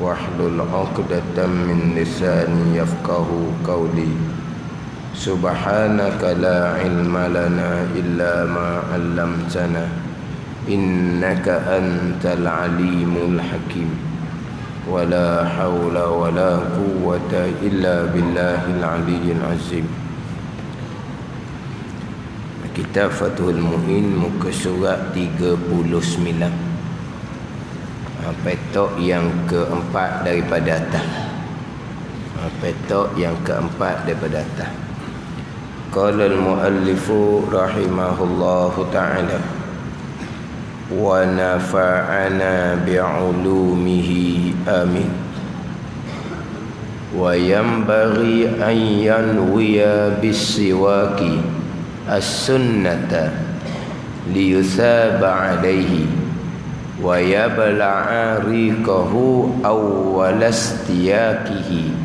wahlul 'uqdatam min lisani yafqahu qawli. Subhanaka la ilma lana illa ma 'allamtana innaka antal alimul hakim. Wala haula wala quwwata illa billahil aliyyil azim. Kitab Fathul Mu'in, muka surat 39, petok yang keempat daripada atas. Petok yang keempat daripada atas. Qala al-muallifu rahimahullahu ta'ala wa nafa'ana bi'ulumihi amin. Wa yanbaghi an yanwiya bis-siwaki as-sunnata liyusaba alaihi wa yabla'a riqahu awwal istiyaqihi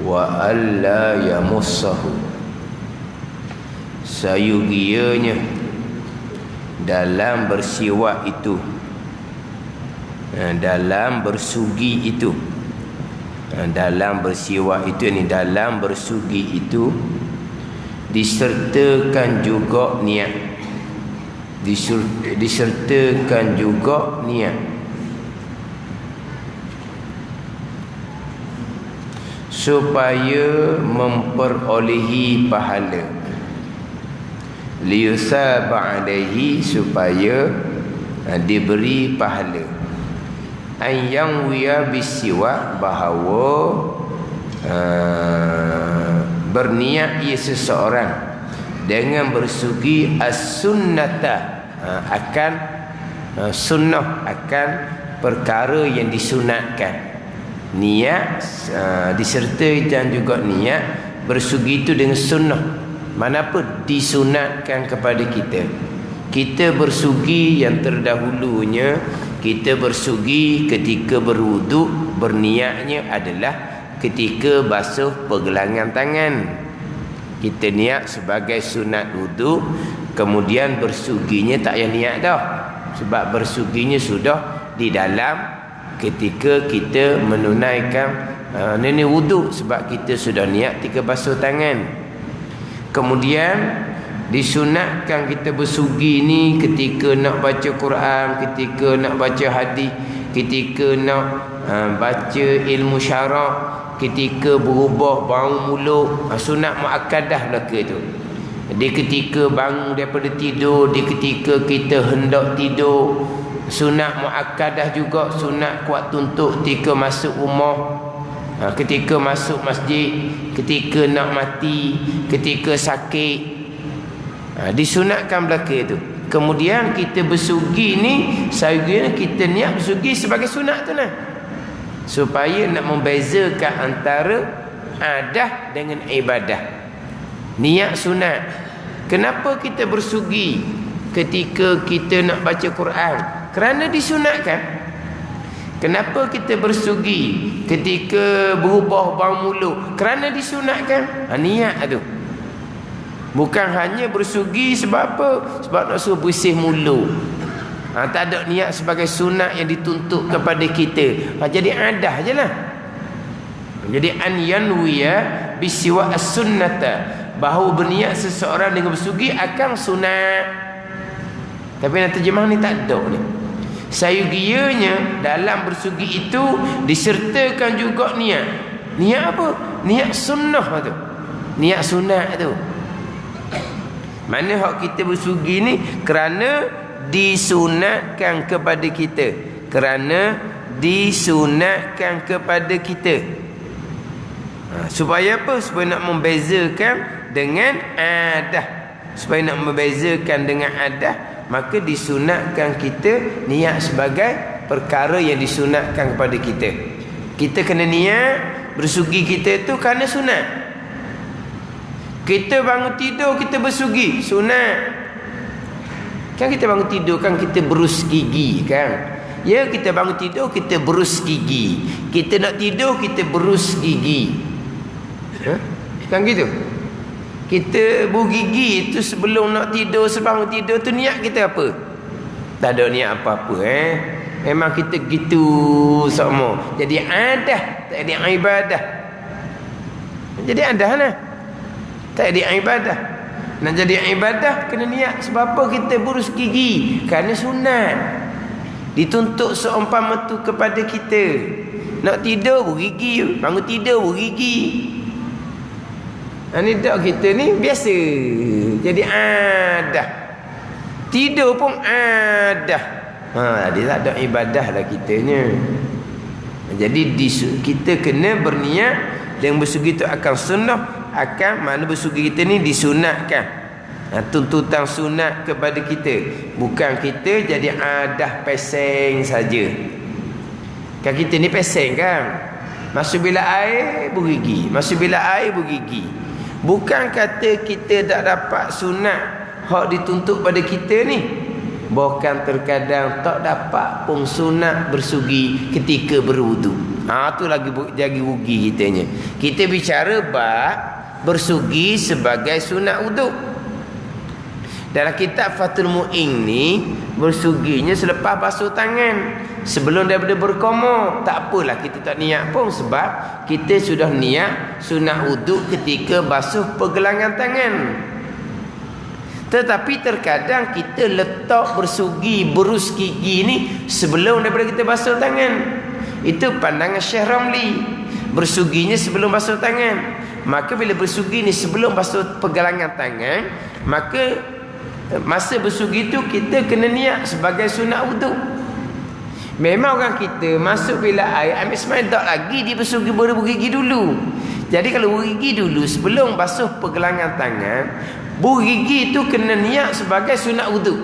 wa alla yamussahu. Sayugianya dalam bersiwak itu, dalam bersugi itu, dalam bersiwak itu ni, dalam bersugi itu disertakan juga niat. Disertakan juga niat supaya memperolehi pahala. Liyusaba alaihi, supaya diberi pahala. Yang wiya bisiwak, bahawa berniat ia seseorang dengan bersugi as-sunnata, akan sunnah, akan perkara yang disunatkan. Niat disertai juga niat bersugi itu dengan sunnah. Manapun disunatkan kepada kita. Kita bersugi yang terdahulunya, kita bersugi ketika berwuduk, berniatnya adalah ketika basuh pergelangan tangan. Kita niat sebagai sunat wuduk, kemudian bersuginya tak payah niat dah, sebab bersuginya sudah di dalam ketika kita menunaikan wuduk, sebab kita sudah niat ketika basuh tangan. Kemudian disunatkan kita bersugi ni ketika nak baca Quran, ketika nak baca hadis, ketika nak baca ilmu syarak, ketika berubah bau mulut, sunat muakkadah belaka tu. Di ketika bangun daripada tidur, di ketika kita hendak tidur, sunat muakkadah juga, sunat kuat tuntut ketika masuk rumah, ketika masuk masjid, ketika nak mati, ketika sakit, disunatkan belaka itu. Kemudian kita bersugi ni, sayangnya kita niat bersugi sebagai sunat tu lah, supaya nak membezakan antara adah dengan ibadah. Niat sunat. Kenapa kita bersugi ketika kita nak baca Quran? Kerana disunatkan. Kenapa kita bersugi ketika berubah bau mulut? Kerana disunatkan. Niat tu. Bukan hanya bersugi sebab apa? Sebab nak suruh bersih mulut. Tak ada niat sebagai sunat yang dituntut kepada kita. Jadi adah je lah. Jadi an yanwiya bisiwa as-sunnata, bahawa berniat seseorang dengan bersugi akan sunat. Tapi nak terjemah ni tak ada ni. Sayugianya dalam bersugi itu disertakan juga niat. Niat apa? Niat sunnah tu. Niat sunat tu. Mana hak kita bersugi ni kerana disunatkan kepada kita. Kerana disunatkan kepada kita. Supaya apa? Supaya nak membezakan dengan adah. Supaya nak membezakan dengan adah, maka disunatkan kita niat sebagai perkara yang disunatkan kepada kita. Kita kena niat bersugi kita tu kerana sunat. Kita bangun tidur kita bersugi, sunat. Kan kita bangun tidur kan kita berus gigi kan. Ya, kita bangun tidur kita berus gigi. Kita nak tidur kita berus gigi. Kan gitu. Kita bergigi itu sebelum nak tidur, sebelum tidur tu niat kita apa? Tak ada niat apa-apa Memang kita gitu semua. Jadi adah, tak ada ibadah. Jadi adah lah. Tak ada ibadah. Nak jadi ibadah kena niat. Sebab apa kita berus gigi? Kerana sunat. Dituntut seumpama tu kepada kita. Nak tidur bergigi, bangun tidur bergigi. Ini tak kita ni biasa. Jadi adah. Tidur pun adah. Dia tak ada ibadah lah kitanya. Jadi kita kena berniat yang bersugi itu akan sunnah, akan mana bersugi kita ni disunatkan. Tuntutan sunat kepada kita, bukan kita jadi adah peseng saja. Kan kita ni peseng kan, masuk bila air bergigi, masuk bila air bergigi. Bukan kata kita tak dapat sunat hak dituntut pada kita ni. Bahkan terkadang tak dapat pun sunat bersugi ketika berwudu. Tu lagi jadi rugi kitanya. Kita bicara bab bersugi sebagai sunat wudu. Dalam kitab Fathul Mu'in ni, bersuginya selepas basuh tangan, sebelum daripada berkomor. Tak apalah kita tak niat pun, sebab kita sudah niat sunat wudu ketika basuh pergelangan tangan. Tetapi terkadang kita letak bersugi, berus gigi ni sebelum daripada kita basuh tangan. Itu pandangan Syekh Ramli. Bersuginya sebelum basuh tangan. Maka bila bersugi ni sebelum basuh pergelangan tangan, maka masa bersugi tu kita kena niat sebagai sunat wudu. Memang orang kita masuk bila air ambil semai tak lagi dia bersugi baru bergigi dulu. Jadi kalau bergigi dulu sebelum basuh pergelangan tangan, bergigi itu kena niat sebagai sunat wudu.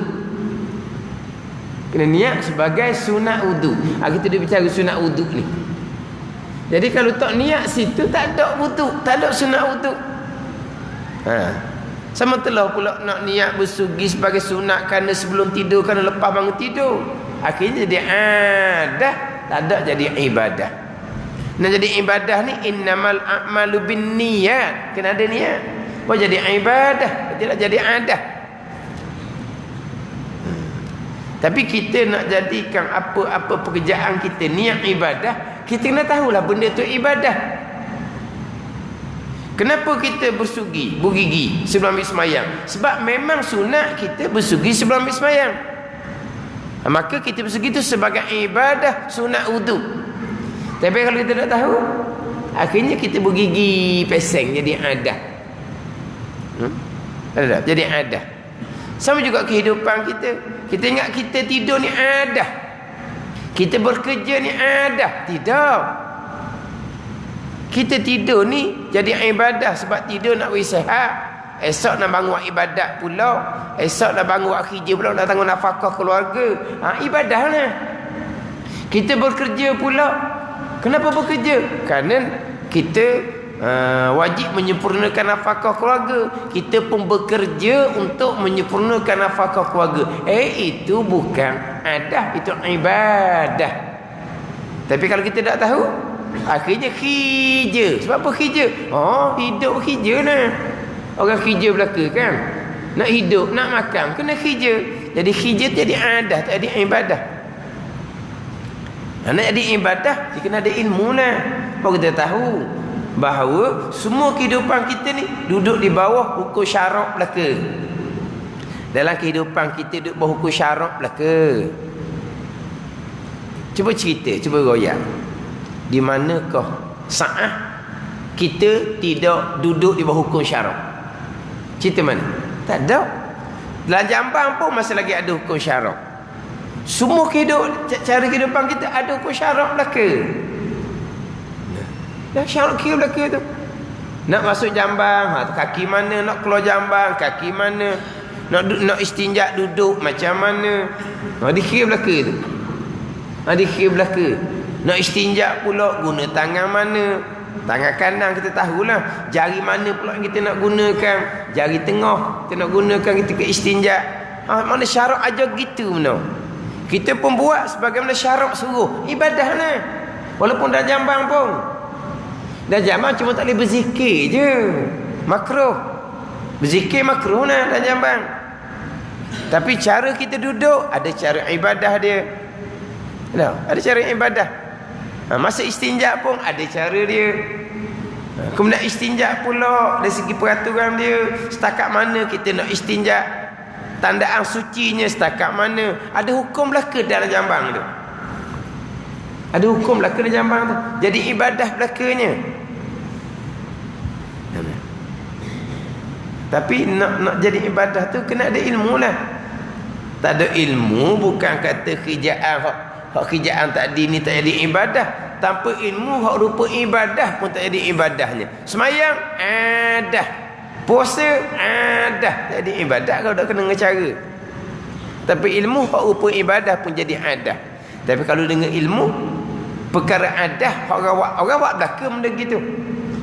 Kena niat sebagai sunat wudu. Kita dah bicara sunat wudu ni. Jadi kalau tak niat situ tak ada wudu, tak ada sunat wudu. Sama telah pula nak niat bersugi sebagai sunat kerana sebelum tidur, kerana lepas bangun tidur. Akhirnya jadi adah, tak ada jadi ibadah. Nak jadi ibadah ni innamal a'malu binniyat. Kena ada niat. Baru jadi ibadah, tidak jadi adah. Tapi kita nak jadikan apa-apa pekerjaan kita niat ibadah, kita kena tahulah benda tu ibadah. Kenapa kita bersugi, bergigi sebelum ambil sembahyang? Sebab memang sunat kita bersugi sebelum ambil sembahyang. Maka kita bersugi itu sebagai ibadah sunat wudu. Tapi kalau kita tak tahu, akhirnya kita bergigi peseng jadi adah. Jadi adah. Sama juga kehidupan kita. Kita ingat kita tidur ni adah, kita bekerja ni adah. Tidak. Kita tidur ni jadi ibadah. Sebab tidur nak bersihat. Esok nak bangun buat ibadat pula. Esok nak bangun buat kerja pula, nak tanggung nafkah keluarga. Ibadah lah. Kita bekerja pula. Kenapa bekerja? Kerana kita wajib menyempurnakan nafkah keluarga. Kita pun bekerja untuk menyempurnakan nafkah keluarga. Itu bukan adah, itu ibadah. Tapi kalau kita tak tahu, akhirnya kerja. Sebab apa kerja? Hidup kerja lah. Orang kerja belaka kan, nak hidup, nak makan, kena kerja. Jadi kerja jadi adah, tak ada ibadah. Nak jadi ibadah, dia kena ada ilmu lah. Baru kita tahu bahawa semua kehidupan kita ni duduk di bawah hukum syarak belaka. Dalam kehidupan kita duduk bawah hukum syarak belaka. Cuba cerita, cuba royak. Di manakah saat kita tidak duduk di bawah hukum syarak? Cerita mana? Tak ada. Dalam Jambang pun masih lagi ada hukum syarak. Semua cara kehidupan kita ada hukum syarak belaka. Dah syarak kira belaka tu. Nak masuk Jambang, kaki mana? Nak keluar Jambang, kaki mana? Nak istinja duduk macam mana? Dikira belaka tu. Dikira belaka. Nak istinja pula guna tangan mana? Tangan kanan kita tahulah. Jari mana pula kita nak gunakan? Jari tengah kita nak gunakan ketika istinja. Mana syarak aja gitu mana? Kita pun buat sebagaimana syarak suruh. Ibadah lah. Walaupun dah Jambang pun. Dah Jambang cuma tak boleh berzikir je. Makruh. Berzikir makruh lah dah Jambang. Tapi cara kita duduk ada cara ibadah dia. Ada cara ibadah. Masa istinja pun ada cara dia. Kemudian istinja pula dari segi peraturan dia, setakat mana kita nak istinja, tandaan sucinya setakat mana, ada hukum belaka dalam jambang tu. Ada hukum belaka dalam jambang tu. Jadi ibadah belakanya. Tapi nak jadi ibadah tu kena ada ilmu lah. Tak ada ilmu bukan kata kerjaan hak kerjaan tadi ni tak jadi ibadah. Tanpa ilmu hak rupa ibadah pun tak jadi ibadahnya. Semayang dah. Puasa dah. Tak jadi ibadah kalau tak kena dengan cara. Tapi ilmu hak rupa ibadah pun jadi adah. Tapi kalau dengan ilmu perkara adah orang buat belaka benda gitu.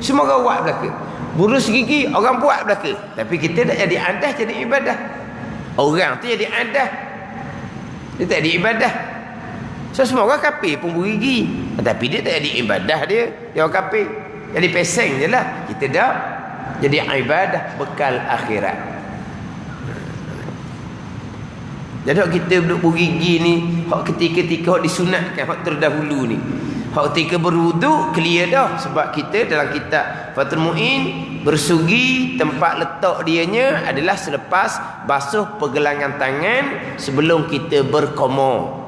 Semua orang buat belaka. Burus gigi orang buat belaka. Tapi kita tak jadi adah jadi ibadah. Orang tu jadi adah. Dia tak jadi ibadah. So semua orang kafir pun bergigi, tapi dia tak jadi ibadah dia. Dia orang kafir. Jadi peseng je lah. Kita dah jadi ibadah bekal akhirat. Jadi hak kita duduk bergigi ni, hak ketika-ketika hak disunatkan, hak terdahulu ni. Hak ketika berwuduk clear dah. Sebab kita dalam kitab Fathul Mu'in bersugi tempat letak dianya adalah selepas basuh pergelangan tangan sebelum kita berqoma.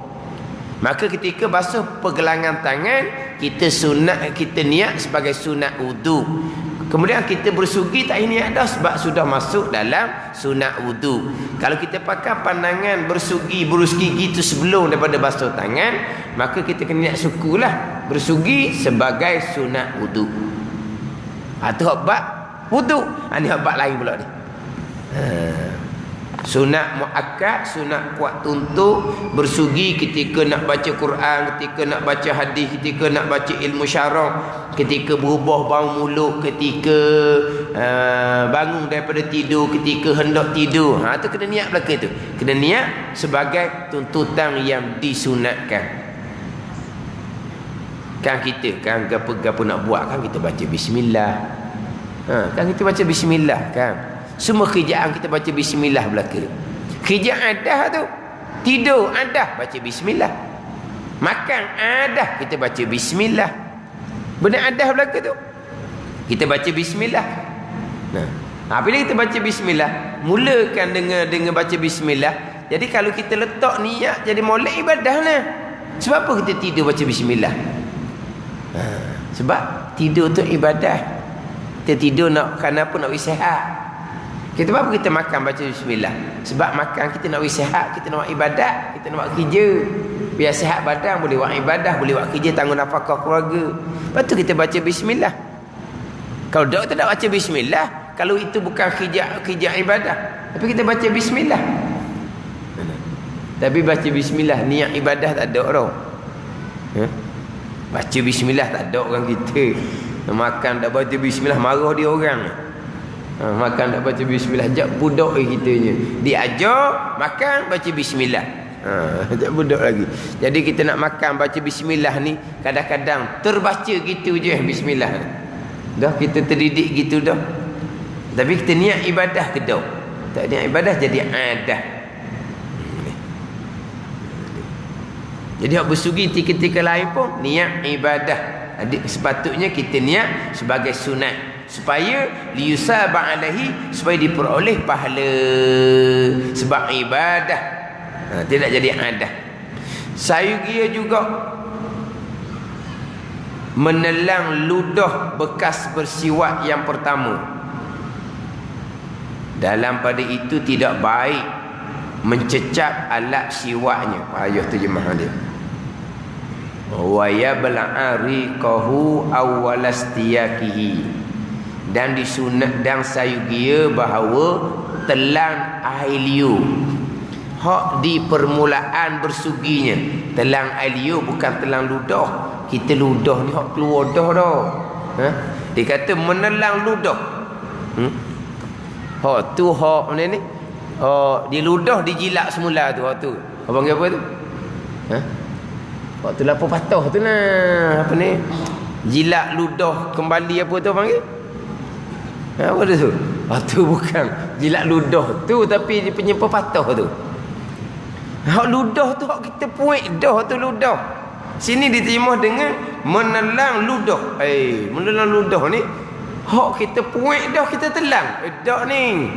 Maka ketika basuh pergelangan tangan, kita niat sebagai sunat wudu. Kemudian kita bersugi tak niat dah sebab sudah masuk dalam sunat wudu. Kalau kita pakai pandangan bersugi, berus gigi itu sebelum daripada basuh tangan, maka kita kena niat sukulah bersugi sebagai sunat wudu. Itu hak bab wudu. Ini hak bab lain pula ni. Sunat muakkad, sunat kuat tuntut, bersugi ketika nak baca Quran, ketika nak baca hadis, ketika nak baca ilmu syarah, ketika berubah bau mulut, ketika bangun daripada tidur, ketika hendak tidur. Itu kena niat belaka tu. Kena niat sebagai tuntutan yang disunatkan. Kan kita kan gapo-gapo nak buat kan kita baca bismillah. Kan kita baca bismillah kan. Semua kerjaan kita baca bismillah belaka. Kerjaan adah tu. Tidur adah baca bismillah. Makan adah kita baca bismillah. Benda adah belaka tu. Kita baca bismillah. Bila kita baca bismillah, mulakan dengan baca bismillah. Jadi kalau kita letak niat jadi molek ibadah lah. Sebab apa kita tidur baca bismillah? Sebab tidur tu ibadah. Kita tidur nak kenapa nak sihat. Kita apa kita makan baca bismillah? Sebab makan kita nak sihat, kita nak buat ibadat, kita nak buat kerja. Biar sihat badan, boleh buat ibadah, boleh buat kerja, tanggung nafkah keluarga. Lepas tu kita baca bismillah. Kalau tak kita tak baca bismillah, kalau itu bukan kerja ibadah, tapi kita baca bismillah. Tapi baca bismillah niat ibadah tak ada orang. Baca bismillah tak ada orang kita. Makan tak baca bismillah marah dia orang. Makan tak baca bismillah jak budak kitanya. Diajar makan baca bismillah. Jak budak lagi. Jadi kita nak makan baca bismillah ni kadang-kadang terbaca gitu je bismillah. Dah kita terdidik gitu dah. Tapi kita niat ibadah ke dah? Tak niat ibadah jadi adah. Jadi hak bersugi ketika lain pun niat ibadah. Jadi sepatutnya kita niat sebagai sunat supaya liyusaba alaihi, supaya diperoleh pahala sebab ibadah. Tidak jadi adah. Sayugia juga menelang ludah bekas bersiwak yang pertama. Dalam pada itu tidak baik mencecap alat siwaknya. Ayuh terjemahan dia. Wa yabla'a riqahu awwalastiyakihi. Dan disunat dan sayugia bahawa telang air liur hak di permulaan bersuginya. Telang air liur bukan telang ludah. Kita ludah ni hak keluar dah dah. Dia kata menelang ludah. Hak tu hak mana ni? Dia ludah dijilat semula tu hak tu. Apa panggil apa tu? Hak tu lapar patah tu nah. Apa ni? Jilat ludah kembali apa tu panggil? Apa dia tu? Tu bukan jilat ludah tu, tapi dia punya pepatah tu. Hak ludah tu hak kita puik dah tu ludah. Sini diterjemah dengan menelang ludah. Menelang ludah ni hak kita puik dah kita telang. Dak ni.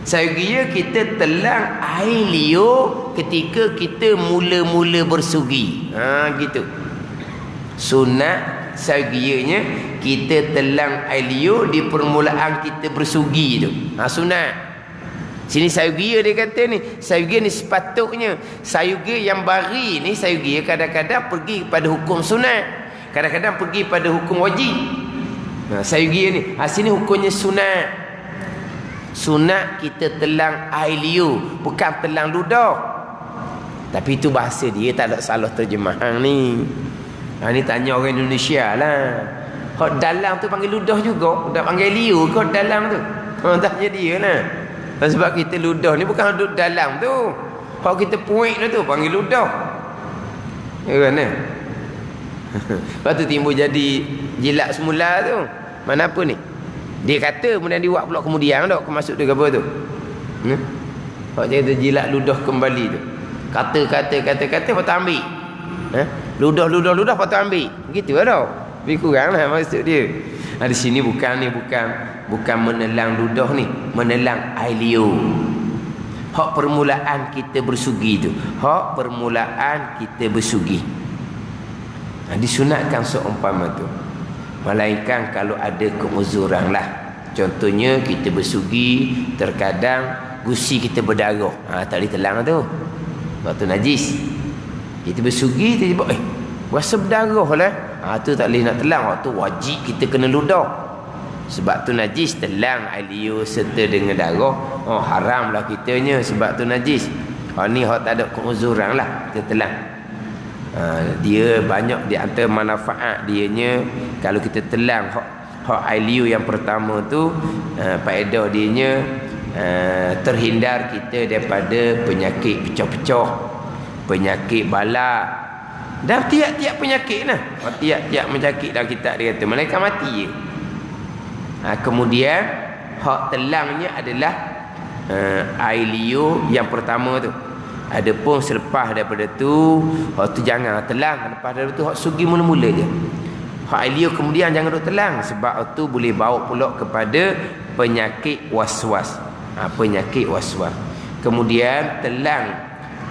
Saya kira kita telang air liur ketika kita mula-mula bersugi. Gitu. Sunat saya kiranya kita telang air liur di permulaan kita bersugi tu. Sunat. Sini sayugia dia kata ni, sayugia ni sepatutnya sayugia yang bari ni sayugia kadang-kadang pergi pada hukum sunat, kadang-kadang pergi pada hukum wajib. Sayugia ni sini hukumnya sunat. Sunat kita telang air liur, bukan telang ludah. Tapi itu bahasa dia, tak ada salah terjemahan ni. Ni tanya orang Indonesia lah. Hak dalam tu panggil ludah juga, dak panggil liur kau dalam tu. Tanya dia lah. Sebab kita ludah ni bukan duduk dalam tu. Kalau kita puik dah tu panggil ludah. Ya kan? Lepas tu timbul jadi jilat semula tu. Mana apa ni? Dia kata kemudian dibuat pula kemudian tak masuk tu apa tu? Kalau dia jilat ludah kembali tu. Kata lepas tu ambil. Ludah lepas tu ambil. Begitu lah tau. Lebih kurang lah maksud dia. Di sini bukan menelang ludah ni, menelang air liur. Hak permulaan kita bersugi tu, hak permulaan kita bersugi. Disunatkan seumpama tu. Melainkan kalau ada keuzuran lah. Contohnya kita bersugi, terkadang gusi kita berdarah. Tak boleh telang tu. Waktu najis. Kita bersugi tiba-tiba rasa berdarah lah. Tu tak boleh nak telang. Waktu wajib kita kena ludah. Sebab tu najis, telang air liur serta dengan darah. Haramlah kitanya sebab tu najis. Ni hak tak ada keuzuran lah kita telang. Dia banyak di antara manfaat dianya kalau kita telang hak air liur yang pertama tu, faedah dianya terhindar kita daripada penyakit pecah-pecah, penyakit balak. Dan tiap-tiap penyakit lah. Tiap-tiap penyakit dalam kitab dia kata malaikat mati je. Kemudian hak telangnya adalah air liur yang pertama tu. Adapun selepas daripada tu, hak tu jangan telang. Lepas daripada tu hak sugi mula-mula je. Hak air liur kemudian jangan duk telang, sebab tu boleh bawa pula kepada penyakit waswas. Penyakit waswas. Kemudian telang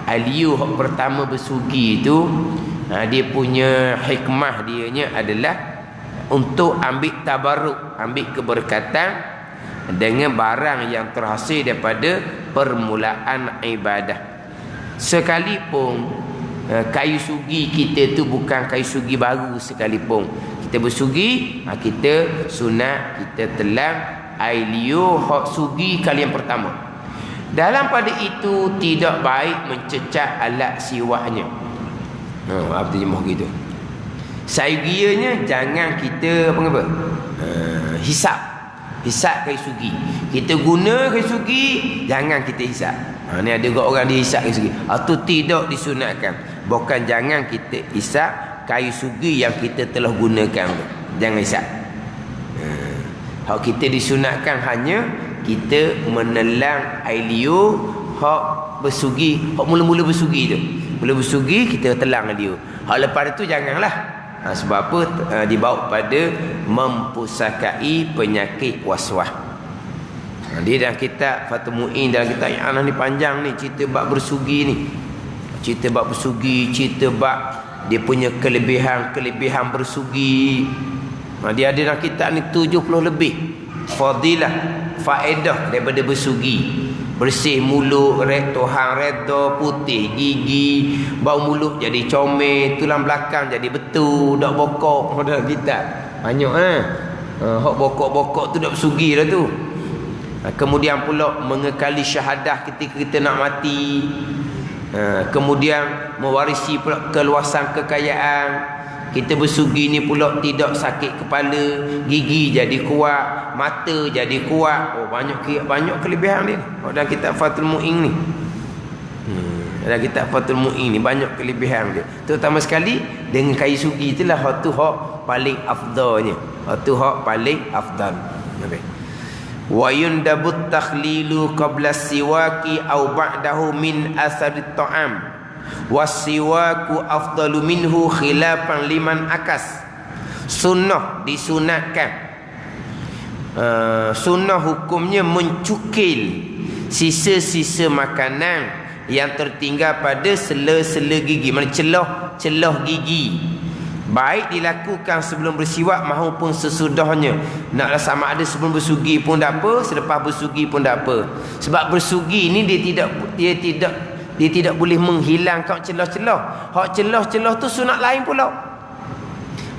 air liur hak pertama bersugi tu, dia punya hikmah dianya adalah untuk ambil tabarruk, ambil keberkatan dengan barang yang terhasil daripada permulaan ibadah. Sekalipun kayu sugi kita tu bukan kayu sugi baru sekalipun, kita bersugi, kita sunat kita telang air liur hak sugi kali yang pertama. Dalam pada itu tidak baik mencecah alat siwaknya. Apa terjemah gitu? Sayugianya jangan kita apa? Hisap kayu sugi. Kita guna kayu sugi, jangan kita hisap. Ni ada juga orang dia hisap kayu sugi. Itu tidak disunatkan. Bukan jangan kita hisap kayu sugi yang kita telah gunakan tu. Jangan hisap. Hak kita disunatkan hanya kita menelang air liur hak bersugi, hak mula-mula bersugi tu. Mula bersugi kita telang air liur. Hak lepas tu janganlah. Sebab apa? Dibawa pada mempusakai penyakit waswas. Dia dalam kitab Fathul Mu'in, dalam kitab yang ni panjang ni, cerita bab bersugi ni. Cerita bab bersugi, cerita bab dia punya kelebihan bersugi. Dia ada dalam kitab ni 70 lebih fadilah, faedah daripada bersugi. Bersih mulut, Tuhan reda, putih gigi, bau mulut jadi comel, tulang belakang jadi betul, dak bokok. Dalam kitab banyak hak bokok-bokok tu dak bersugi dah tu. Kemudian pula mengekali syahadah ketika kita nak mati. Kemudian mewarisi pula keluasan kekayaan. Kita bersugi ni pula tidak sakit kepala, gigi jadi kuat, mata jadi kuat. Banyak kelebihan dia. Dalam kitab Fathul Mu'in ni. Dalam kitab Fathul Mu'in ni banyak kelebihan dia. Terutama sekali dengan kayu sugi itulah hak paling afdalnya. Hak paling afdal. Wa yundabut takhlilu qabla siwaki aw ba'dahu min athari ta'am. Wasiwaku afdalu minhu khilafan liman akas. Sunnah disunatkan. Sunnah hukumnya mencukil sisa-sisa makanan yang tertinggal pada sela-sela gigi, mana celah gigi. Baik dilakukan sebelum bersiwak maupun sesudahnya. Naklah sama ada sebelum bersugi pun tak apa, selepas bersugi pun tak apa. Sebab bersugi ni dia tidak boleh menghilangkan celah-celah. Hak celah-celah tu sunat lain pula.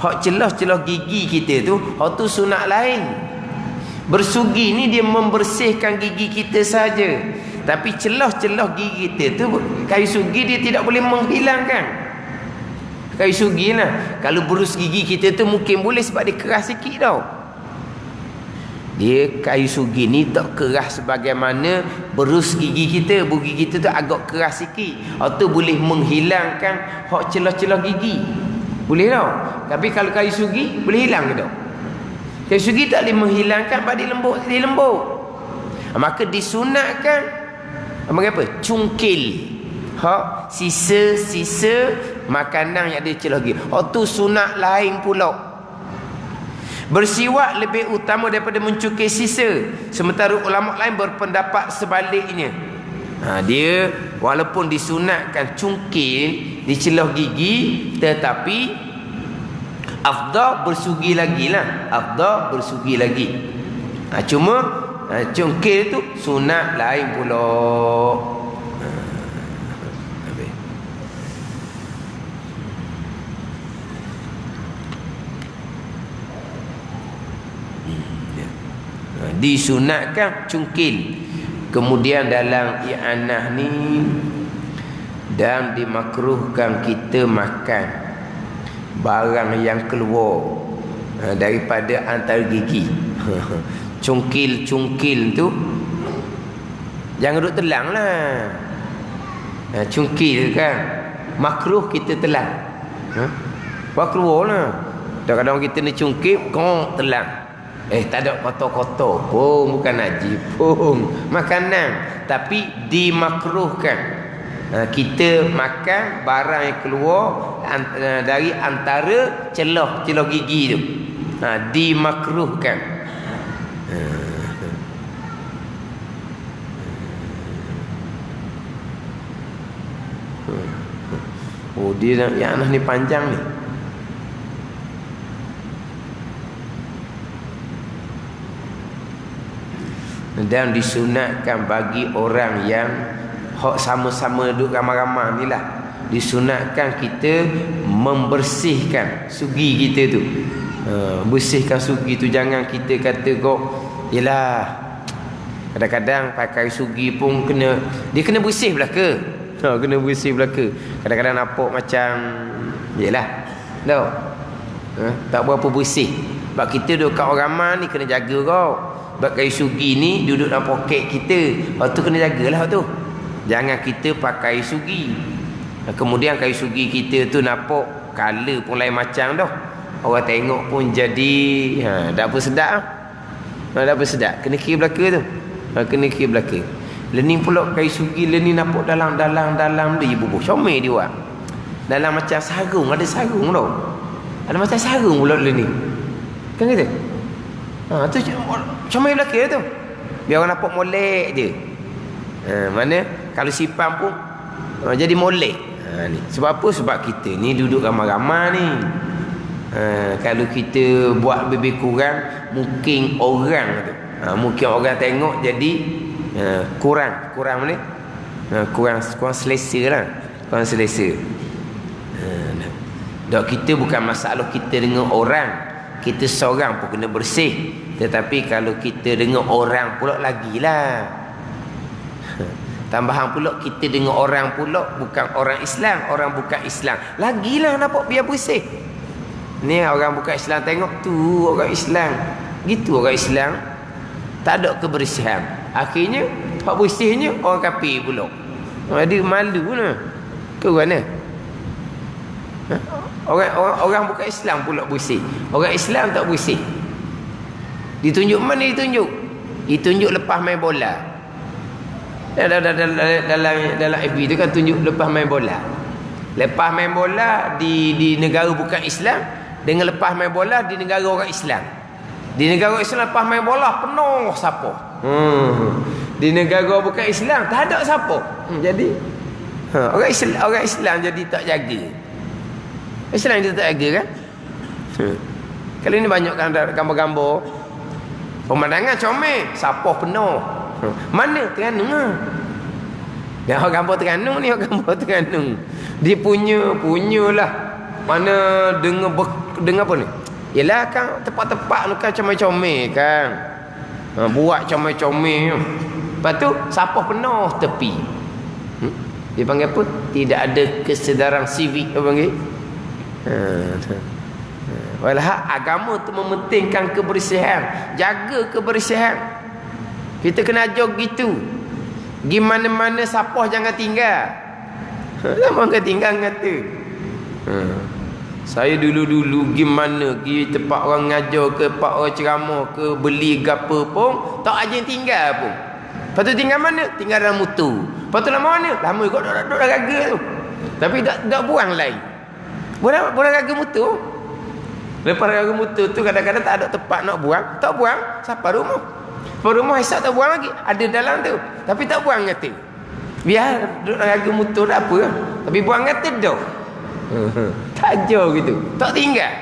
Hak celah-celah gigi kita tu, hak tu sunat lain. Bersugi ni dia membersihkan gigi kita saja. Tapi celah-celah gigi kita tu, kayu sugi dia tidak boleh menghilangkan. Kayu sugi lah. Kalau berus gigi kita tu mungkin boleh sebab dia keras sikit tau. Dia kayu sugi ni tak keras sebagaimana berus gigi kita. Gigi kita tu agak keras sikit. Itu boleh menghilangkan hak celah-celah gigi. Boleh tau. Tapi kalau kayu sugi boleh hilang ke tak? Kayu sugi tak boleh menghilangkan sebab dia lembut. Maka disunatkan apa? Cungkil hak sisa-sisa makanan yang ada celah gigi. Hak tu sunat lain pula. Bersiwak lebih utama daripada mencukil sisa. Sementara ulama lain berpendapat sebaliknya. Dia walaupun disunatkan cungkil di celah gigi, tetapi afdal bersugi lagi lah. Afdal bersugi lagi. Cuma cungkil tu sunat lain pula. Disunatkan cungkil. Kemudian dalam i'anah ni, dan dimakruhkan kita makan barang yang keluar daripada antara gigi. Cungkil tu jangan duduk telang lah. Cungkil kan makruh kita telang. Keluar lah. Kadang-kadang kita ni cungkil kau telang. Tak ada kotor-kotor pun, bukan najis pun, makanan. Tapi dimakruhkan kita makan barang yang keluar dari antara celah gigi tu. Dimakruhkan. Dia yang anak ni panjang ni. Dan disunatkan bagi orang yang sama-sama duduk ramai-ramai ni lah, disunatkan kita membersihkan sugi kita tu. Bersihkan sugi tu. Jangan kita kata kok, yelah, kadang-kadang pakai sugi pun kena bersih belaka. Kena bersih belaka. Kadang-kadang nampak macam yelah tau, tak berapa bersih. Sebab kita duduk kat orang ramai ni kena jaga kau. Sebab kayu sugi ni duduk dalam poket kita. Lepas tu kena jagalah tu. Jangan kita pakai sugi. Kemudian kayu sugi kita tu nampak color pun lain macam dah. Orang tengok pun jadi tak apa sedap. Tak apa sedap. Kena kira belaka tu. Kena kira belaka. Lening pula kayu sugi, lening nampak dalam dia bubuh. Comel dia buat. Dalam macam sarung, ada sarung tau. Ada macam sarung pula lening. Kan kata? Tu comel belaka tu. Biar orang nampak molek je. Mana kalau simpan pun jadi molek. Ni. Sebab apa? Sebab kita ni duduk ramai-ramai ni. Kalau kita buat lebih kurang, mungkin orang tu. Mungkin orang tengok jadi kurang mana? Kurang selesa lah. Kurang selesa. Kita bukan masalah kita dengan orang. Kita seorang pun kena bersih. Tetapi kalau kita dengan orang pula lagilah. Tambahan pula kita dengan orang pula bukan orang Islam, orang bukan Islam. Lagilah nampak biar bersih. Ni orang bukan Islam tengok tu orang Islam. Gitu orang Islam tak ada kebersihan. Akhirnya hak bersihnya orang kafir pula. Dia malu lah. Ke mana? Orang bukan Islam pula bersih. Orang Islam tak bersih. Ditunjuk mana ditunjuk? Ditunjuk lepas main bola. Dalam FB tu kan tunjuk lepas main bola. Lepas main bola di negara bukan Islam dengan lepas main bola di negara orang Islam. Di negara Islam lepas main bola penuh siapa. Di negara bukan Islam tak ada siapa. Jadi orang Islam jadi tak jaga. Islam dia tak jaga kan? Kalau ini banyak gambar-gambar pemandangan comel, siapa penuh. Mana Terengganu dia orang gambar Terengganu ni, orang gambar Terengganu. Dia punyalah. Mana dengar apa ni? Yalah kan tempat-tempat tu kan comel-comel kan. Buat comel-comel. Lepas tu siapa penuh tepi. Dia panggil apa? Tidak ada kesedaran sivik apa panggil? Walau agama tu mementingkan kebersihan, jaga kebersihan. Kita kena ajar gitu. Gimana-mana sapah jangan tinggal. Jangan tinggal kata. Saya dulu-dulu gimana pergi tempat orang ngajar ke, tempat orang ceramah ke, beli gapo pun tak aja tinggal pun. Lepas tu tinggal mana? Tinggal dalam motor. Lepas tu lama mana? Lama juga duduk dah gagal tu. Tapi tak buang lain. Buang gagal motor. Lepas gagal motor tu kadang-kadang tak ada tempat nak buang. Tak buang, siapa rumah? Siapa rumah esok tak buang lagi. Ada dalam tu. Tapi tak buang kata. Biar duduk gagal motor tak apa. Tapi buang kata dah. Tak ajar gitu. Tak tinggal.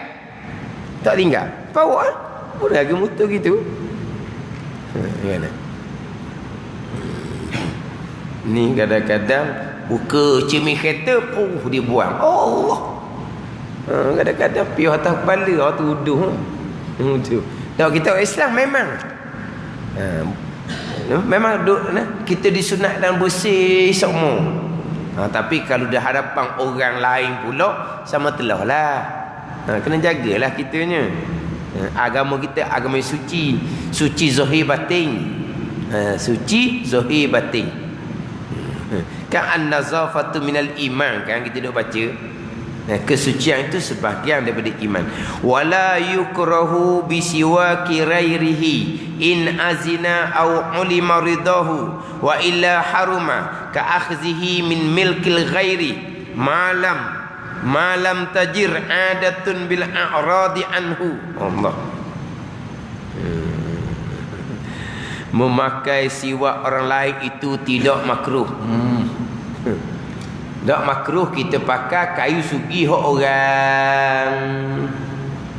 Tak tinggal. Bawa buang gagal motor gitu. Gimana? Ni kadang-kadang buka cermin kereta dia buang. Allah. Kadang-kadang piuh atas kepala tuduh. Tu. Tak kita orang Islam memang memang kita disunat dan bersih semua. Tapi kalau dah hadapan orang lain pula sama telah lah. Kena jagalah kitanya. Agama kita agama suci, suci zahir batin. Suci zahir batin. Kan an-nazafatu minal iman kan kita duk baca. Kesucian itu sebahagian daripada iman. Wala yukrahu bisiwaki ghairihi in azina au ulima ridahu wa illa haruma ka akhzihi min milkil ghairi malam tajir adatun bil a'radi anhu. Allah. Memakai siwak orang lain itu tidak makruh. Tak makruh kita pakai kayu sugi hak orang.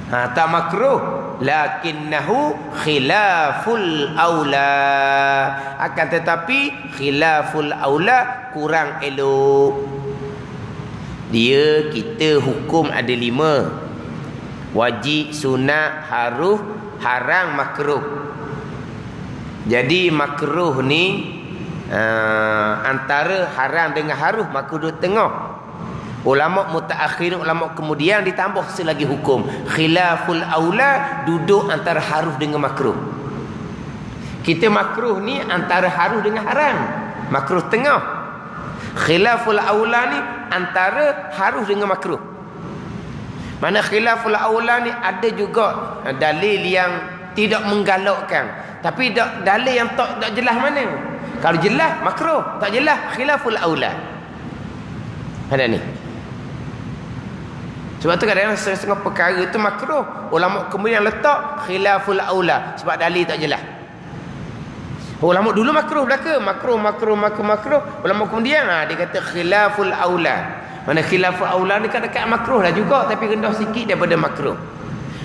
Tak makruh, lakinnahu khilaful aula. Akan tetapi khilaful aula kurang elok. Dia kita hukum ada 5. Wajib, sunat, haram, makruh. Jadi makruh ni antara haram dengan haruh makruh duduk tengah. Ulama mutaakhirin, ulama kemudian ditambah selagi hukum khilaful aula, duduk antara haruh dengan makruh. Kita makruh ni antara haruh dengan haram, makruh tengah. Khilaful aula ni antara haruh dengan makruh. Mana khilaful aula ni ada juga dalil yang tidak menggalakkan, tapi dalil yang tak jelas mana. Kalau jelas makruh, tak jelas khilaful aula. Ada ni. Sebab tu kadang-kadang setengah perkara tu makruh, ulama kemudian letak khilaful aula sebab dalil tak jelas. Ulama dulu makruh belaka, makruh. Ulama kemudian dia kata khilaful aula. Mana khilaful aula ni dekat makruh lah juga, tapi rendah sikit daripada makruh.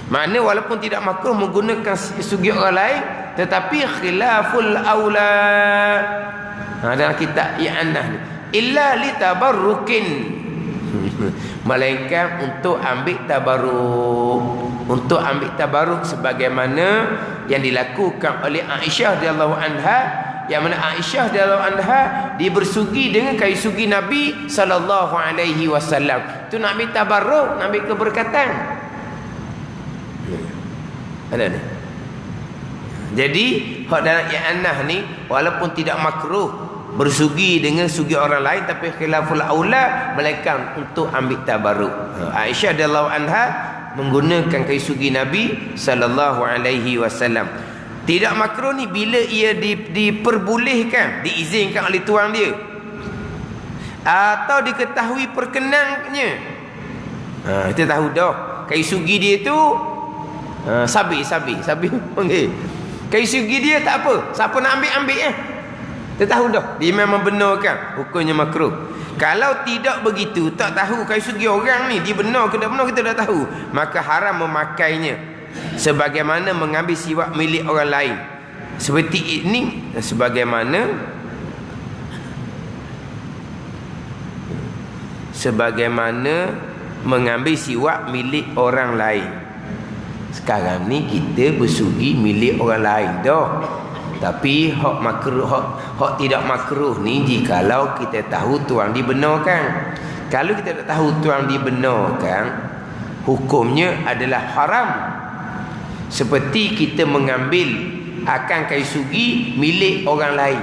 Mana walaupun tidak makruh menggunakan segi orang lain, tetapi khilaful aula. Dalam kitab i'anah ni illa li tabarrukin, melainkan untuk ambil tabarruk, untuk ambil tabarruk sebagaimana yang dilakukan oleh Aisyah radhiyallahu anha, yang mana Aisyah radhiyallahu anha dia bersugi dengan kayu sugi Nabi sallallahu alaihi wasallam. Tu nak ambil tabarruk, nak ambil keberkatan. Ada ni. Jadi hak dalam i'anah ni walaupun tidak makruh bersugi dengan sugi orang lain, tapi khilaful aula melainkan untuk ambil tabarruk. Aisyah radhiyallahu anha menggunakan kayu sugi Nabi sallallahu alaihi wasallam. Tidak makruh ni bila ia diperbolehkan, diizinkan oleh tuan dia, atau diketahui perkenannya. Kita tahu dah kayu sugi dia tu sabi panggil. Kayu sugi dia tak apa, siapa nak ambil kita tahu dah dia memang benarkan, hukumnya makruh. Kalau tidak begitu, tak tahu kayu sugi orang ni dia benar ke tak benar, kita dah tahu, maka haram memakainya, sebagaimana mengambil siwak milik orang lain. Seperti ini, sebagaimana mengambil siwak milik orang lain. Sekarang ni kita bersugi milik orang lain dah. Tapi hak makruh, hak tidak makruh ni jikalau kita tahu tuan dibenarkan. Kalau kita tak tahu tuan dibenarkan, hukumnya adalah haram. Seperti kita mengambil akan kayu sugi milik orang lain.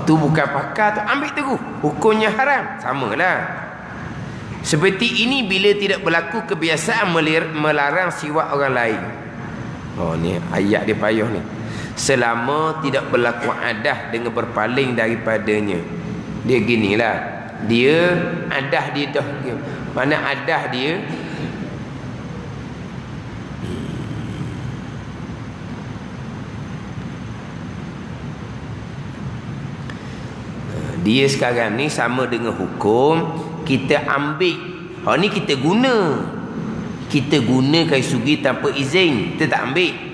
Tu bukan pakar tu, ambil terus, hukumnya haram. Samalah. Seperti ini bila tidak berlaku kebiasaan melarang siwak orang lain. Ni ayat dia payah ni. Selama tidak berlaku adah dengan berpaling daripadanya. Dia ginilah, dia adah dia dah, mana adah dia dia sekarang ni sama dengan hukum kita ambil. Ni kita guna kayu sugi tanpa izin, kita tak ambil.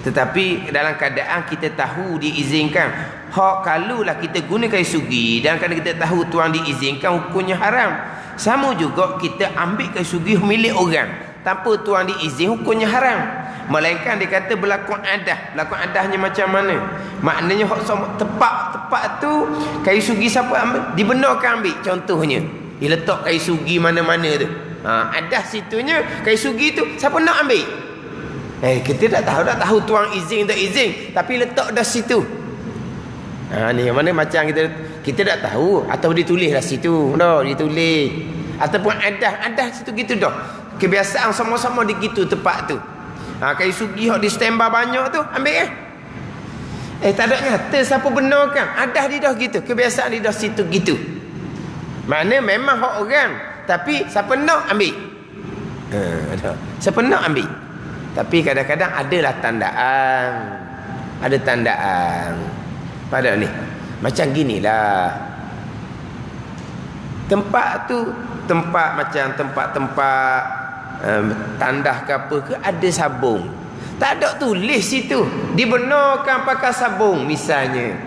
Tetapi dalam keadaan kita tahu diizinkan. Kalulah kita guna kayu sugi dan kadang kita tahu tuan diizinkan, hukumnya haram. Sama juga kita ambil kayu sugi milik orang tanpa tuan diizin, hukumnya haram. Melainkan dia kata berlakon adah. Berlakon adahnya macam mana? Maknanya tepat tu kayu sugi siapa ambil, dibenarkan ambil. Contohnya dia letak kayu sugi mana-mana tu, adah situnya kayu sugi tu siapa nak ambil. Kita tak tahu tuan izin tak izin, tapi letak dah situ. Ni yang mana macam kita tak tahu, atau ditulis dah situ dah, ditulis, ataupun adah situ gitu dah. Kebiasaan sama-sama di gitu tempat tu. Kayu sugi hok di standby banyak tu ambil tak ada nyata siapa benarkan, adah dia dah gitu, kebiasaan dia dah situ gitu. Mana memang hak orang, tapi siapa nak ambil. Siapa nak ambil. Tapi kadang-kadang adalah tandaan. Ada tandaan pada ni. Macam ginilah. Tempat tu, macam tempat-tempat tandah ke apa ke, ada sabung. Tak ada tulis situ dibenarkan pakai sabung misalnya.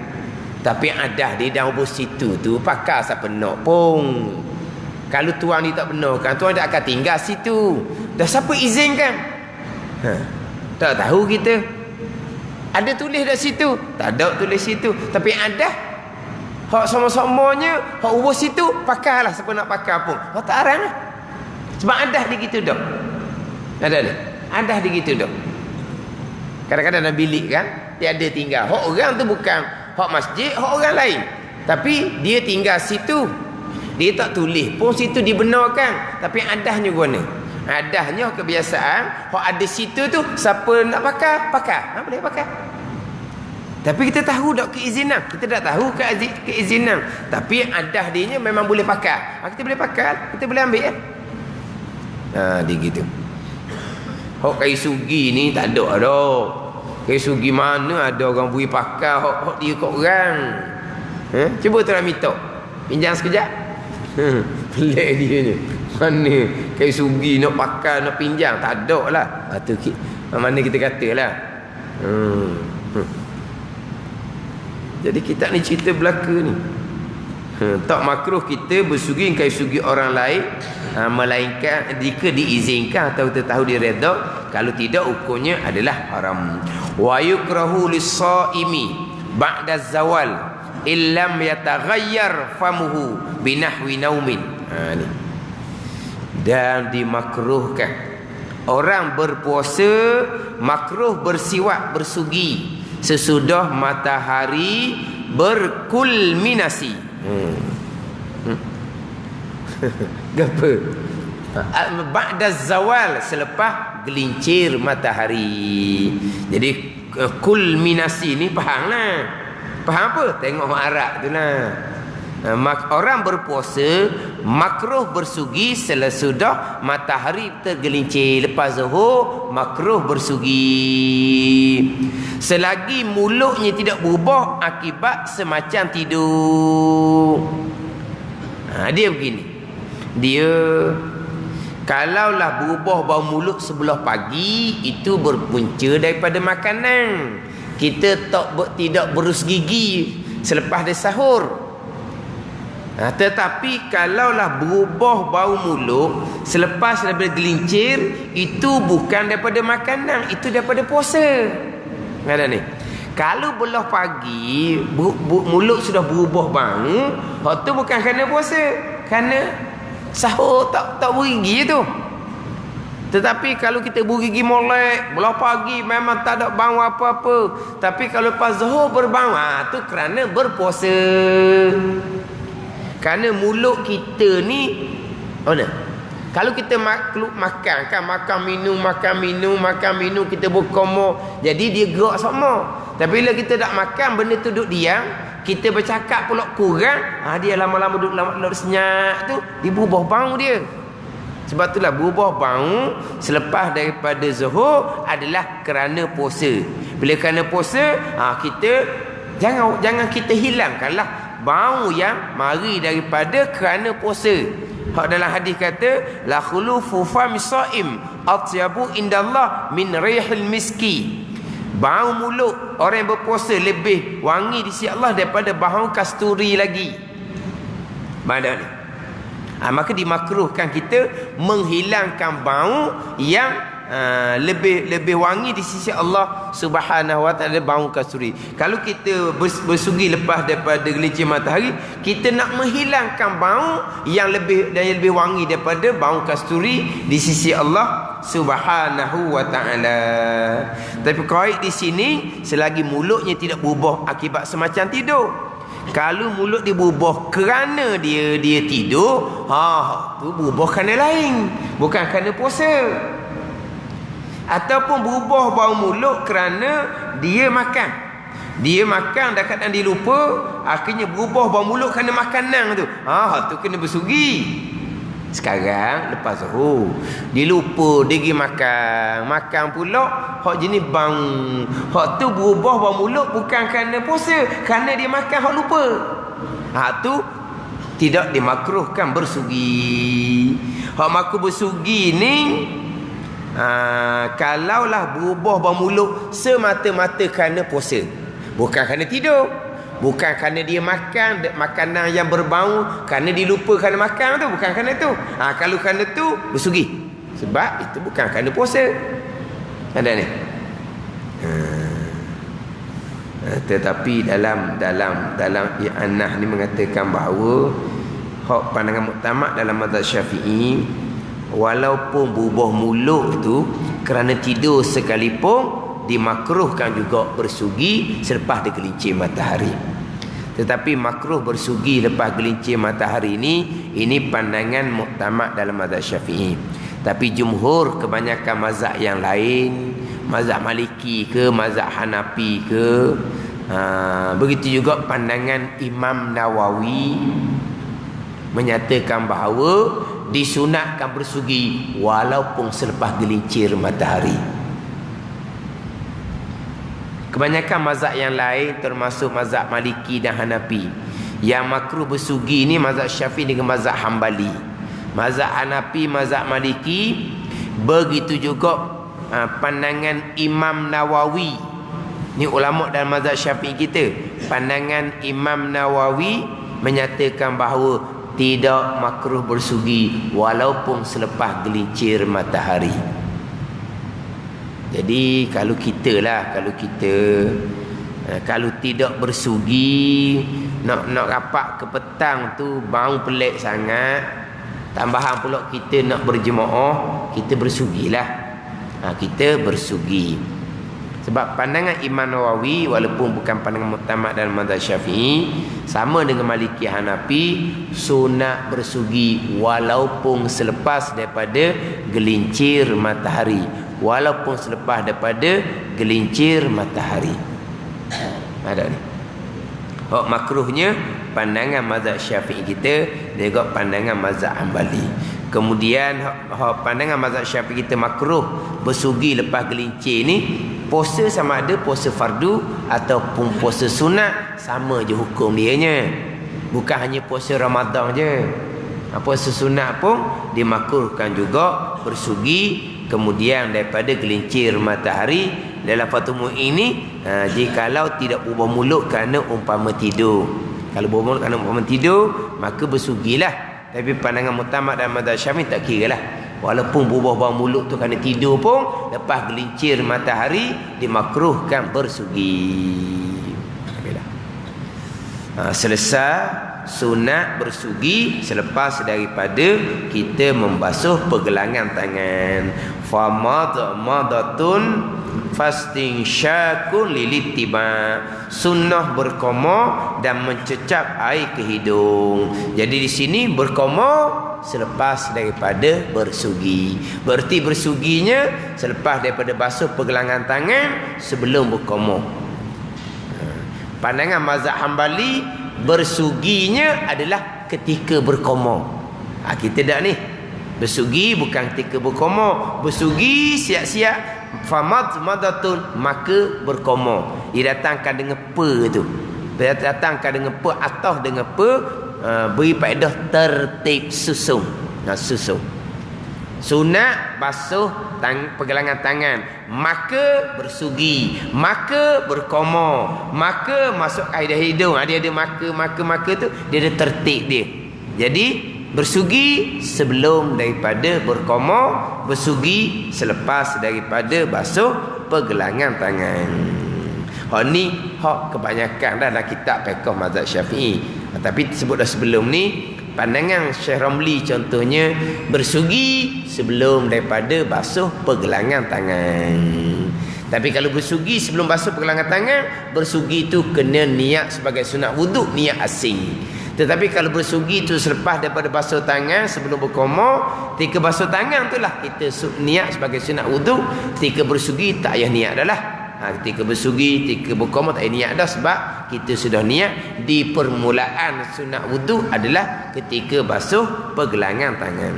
Tapi adah di dalam situ tu pakai siapa nak pun. Kalau tuan ni tak benarkan, tuan tak akan tinggal situ. Dah siapa izinkan? Tak tahu kita. Ada tulis dah situ? Tak ada tulis situ. Tapi ada hak sama-samanya, hak ubah situ, pakailah siapa nak pakai pun. Tak arang lah. Sebab ada di gitu dah. Ada di gitu dah. Kadang-kadang dalam bilik kan, dia ada tinggal. Hak orang tu bukan hak masjid, hak orang lain. Tapi dia tinggal situ. Dia tak tulis pun situ dibenarkan. Tapi adahnya guna. Adahnya kebiasaan, hak ada situ tu siapa nak pakai, boleh pakai. Tapi kita tahu tak keizinan, kita tak tahu keizinan, tapi adah dia memang boleh pakai. Kita boleh pakai, kita boleh ambil dia gitu. Hak kayu sugi ni tak ada dah. Kayu sugi mana ada orang boleh pakai hak dia kat orang. Cuba tuan minta pinjam sekejap. Pelik dia ni. Mana kayu sugi nak pakai, nak pinjam, tak ada lah. Mana kita kata lah. Jadi kita ni cerita belaka ni. Tak makruh kita bersugi kayu sugi orang lain, melainkan jika diizinkan atau kita tahu dia redha. Kalau tidak, hukumnya adalah haram. Wa yukrahu lis-shaimi ba'da zawal illam yataghayyar famuhu binahwi naumin. Ni. Dan dimakruhkan orang berpuasa makruh bersiwak bersugi sesudah matahari berkulminasi. Apa? Ba'da zawal, selepas gelincir matahari. Jadi kulminasi ni faham lah. Faham apa? Tengok orang Arab tu lah. Orang berpuasa makruh bersugi sesudah matahari tergelincir. Lepas zuhur makruh bersugi selagi mulutnya tidak berubah akibat semacam tidur. Dia begini. Dia kalaulah berubah bau mulut sebelah pagi, itu berpunca daripada makanan. Kita tidak berus gigi selepas dia sahur. Tetapi kalaulah berubah bau mulut selepas daripada gelincir, itu bukan daripada makanan, itu daripada puasa. Ada ni. Kalau belah pagi mulut sudah berubah bau, hak tu bukan kerana puasa, kerana sahur tak bergigi tu. Tetapi kalau kita bergigi molek belah pagi memang tak ada bau apa-apa, tapi kalau lepas zuhur berbau, tu kerana berpuasa. Kerana mulut kita ni kalau kita makan kan, makan minum kita berkomor, jadi dia gerak sama. Tapi bila kita tak makan, benda tu duduk diam, kita bercakap pula kurang, dia lama-lama duduk senyap tu, dia berubah bau dia. Sebab itulah berubah bau selepas daripada zuhur adalah kerana puasa. Bila kerana puasa, kita jangan kita hilangkanlah bau yang mari daripada kerana puasa. Hak dalam hadis kata la khulufu fami shaim atyabu indallah min rihil miski. Bau mulut orang yang berpuasa lebih wangi di sisi Allah daripada bau kasturi lagi. Mana ni? Maka dimakruhkan kita menghilangkan bau yang lebih wangi di sisi Allah Subhanahu wa taala, bau kasturi. Kalau kita bersugi lepas daripada gelincir matahari, kita nak menghilangkan bau yang lebih wangi daripada bau kasturi di sisi Allah Subhanahu wa taala. Tapi qaid di sini selagi mulutnya tidak berubah akibat semacam tidur. Kalau mulut dia berubah kerana dia tidur, tu berubah kerana lain, bukan kerana puasa. Ataupun berubah bau mulut kerana dia makan. Dia makan dah kadang dia lupa, akhirnya berubah bau mulut kerana makanan tu. Tu kena bersugi. Sekarang lepas zuhur, dia lupa dia pergi makan pula hak jenis bau. Hak tu berubah bau mulut bukan kerana puasa, kerana dia makan hak lupa. Tu tidak dimakruhkan bersugi. Hak makruh bersugi ni kalaulah berubah bau mulut semata-mata kerana puasa, bukan kerana tidur, bukan kerana dia makan makanan yang berbau, kerana dia lupa kerana makan tu, bukan kerana tu. Kalau kerana tu bersugi, sebab itu bukan kerana puasa. Ada ni. Tetapi dalam i'anah ni mengatakan bahawa hak pandangan muktamad dalam mazhab Syafi'i, walaupun berubah mulut tu kerana tidur sekalipun, dimakruhkan juga bersugi selepas digelincir matahari. Tetapi makruh bersugi lepas gelincir matahari ini pandangan muktamad dalam mazhab Syafi'i. Tapi jumhur kebanyakan mazhab yang lain, mazhab Maliki ke, mazhab Hanafi ke, begitu juga pandangan Imam Nawawi menyatakan bahawa disunatkan bersugi walaupun selepas gelincir matahari. Kebanyakan mazhab yang lain termasuk mazhab Maliki dan Hanafi, yang makruh bersugi ni mazhab Syafi'i dengan mazhab Hambali. Mazhab Hanafi, mazhab Maliki, begitu juga pandangan Imam Nawawi. Ni ulama dalam mazhab Syafi'i kita. Pandangan Imam Nawawi menyatakan bahawa tidak makruh bersugi walaupun selepas gelincir matahari. Jadi kalau kita kalau tidak bersugi, nak rapat ke petang tu bau pelik sangat, tambahan pula kita nak berjemaah, kita bersugilah. Kita bersugi. Sebab pandangan Imam Nawawi walaupun bukan pandangan muktamad dalam mazhab Syafi'i, sama dengan Maliki Hanafi, sunat bersugi walaupun selepas daripada gelincir matahari, walaupun selepas daripada gelincir matahari. Ada ni. Makruhnya pandangan mazhab Syafi'i kita, juga pandangan mazhab Hanbali. Kemudian pandangan mazhab Syafi'i kita makruh bersugi lepas gelincir ni, puasa sama ada puasa fardu ataupun puasa sunat, sama je hukum dia nya. Bukan hanya puasa Ramadan je. Puasa sunat pun dimakruhkan juga bersugi kemudian daripada gelincir matahari. Dalam Fathul Mu'in ini, jikalau tidak ubah mulut kerana umpama tidur. Kalau ubah mulut kerana umpama tidur, maka bersugilah. Tapi pandangan mutamak dan mazhab Syafi'i tak kira lah. Walaupun berubah mulut tu kerana tidur pun, lepas gelincir matahari dimakruhkan bersugi. Selesai sunat bersugi selepas daripada kita membasuh pergelangan tangan. Famadmatun fasting syakun lilittiba, sunnah berkoma dan mencecap air ke hidung. Jadi di sini berkoma selepas daripada bersugi. Berarti bersuginya selepas daripada basuh pergelangan tangan sebelum berkoma. Pandangan mazhab Hanbali, bersuginya adalah ketika berkoma. Kita dah ni bersugi bukan ketika berkoma. Bersugi siap-siap famadmatun, maka berkoma. Didatangkan dengan pe tu. Datangkan dengan pe atau dengan pe, beri faedah tertib susun. Susun. Sunat basuh pergelangan tangan, maka bersugi, maka berkoma, maka masuk air hidung. Dia ada maka tu dia ada tertib dia. Jadi bersugi sebelum daripada berkoma, bersugi selepas daripada basuh pergelangan tangan. Ni kebanyakan dalam kitab fiqh mazhab Syafi'i. Tapi sebut dah sebelum ni, pandangan Syekh Ramli contohnya bersugi sebelum daripada basuh pergelangan tangan. Tapi kalau bersugi sebelum basuh pergelangan tangan, bersugi tu kena niat sebagai sunat wuduk, niat asing. Tetapi kalau bersugi tu selepas daripada basuh tangan sebelum berkoma, ketika basuh tangan tu lah kita niat sebagai sunat wuduk. Ketika bersugi tak payah niat dah lah. Ketika bersugi, ketika berkoma tak payah niat dah, sebab kita sudah niat di permulaan sunat wuduk adalah ketika basuh pergelangan tangan.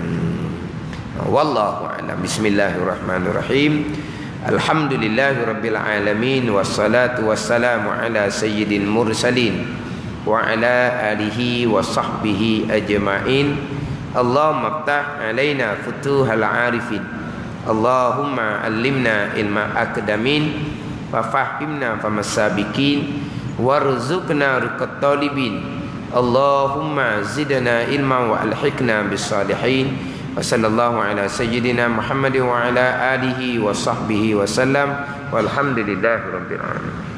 Wallahu a'lam. Bismillahirrahmanirrahim. Alhamdulillahirabbil alamin, wassalatu wassalamu ala sayyidil mursalin wa ala alihi wa sahbihi ajma'in. Allahumma aftah alaina futuhal arifin, Allahumma allimna ilma akdamin, wa fahimna famasabikin, warzuqna riqat talibin. Allahumma zidna ilma wa alhiqna bis salihin. Wa sallallahu ala sayyidina Muhammadin wa ala alihi wa sahbihi wa sallam. Walhamdulillahi rabbil alamin.